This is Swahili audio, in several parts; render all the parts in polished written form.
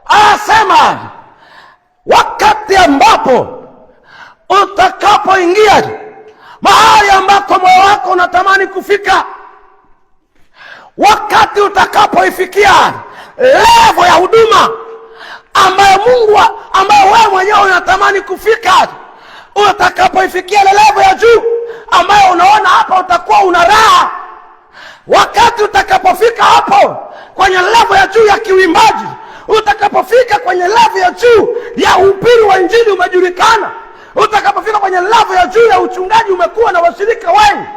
Anasema wakati ambapo utakapoingia mahali ambako moyo wako unatamani kufika, wakati utakapoifikia level ya huduma ambayo wewe mwenyewe unatamani kufika, utakapoifikia ile level ya juu ambayo unaona hapa utakuwa una raha, wakati utakapofika hapo kwenye level ya juu ya kiuimbaji, utakapofika kwenye level ya juu ya uhubiri wa injili umejulikana, utakapofika kwenye level ya juu ya uchungaji umekuwa na washirika wengi,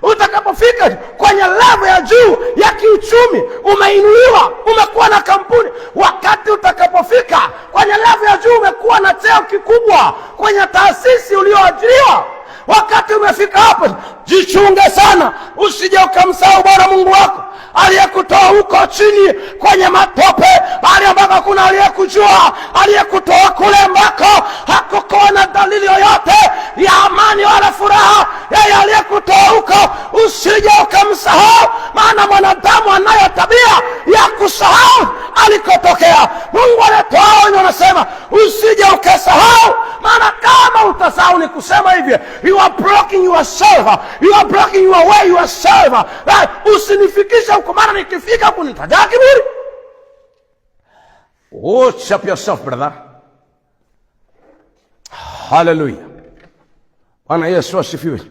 utakapofika kwenye level ya juu ya kiuchumi umeinuliwa, umekuwa na kampuni, wakati utakapofika kwenye level ya juu umekuwa na cheo kikubwa kwenye taasisi ulioajiriwa, wakati umefika hapo, jichunge sana usije ukamsahau Bwana Mungu wako aliyekutoa huko chini kwenye matope, bali ambako hakuna aliyekujua, aliyekutoa kule ambako hakukuwa na dalili yoyote ya amani wala furaha. Yeye aliyekutoa huko usije ukamsahau, maana mwanadamu anayo tabia ya kusahau alikotokea. Mungu anatoa onyo, anasema usije ukasahau, maana kama utasahau ni kusema hivi, you are blocking yourself, you are blocking your way yourself. Usinifikisha huko, maana nikifika huko nitajaa kiburi. Watch up yourself, brother. Hallelujah. Bwana Yesu asifiwe.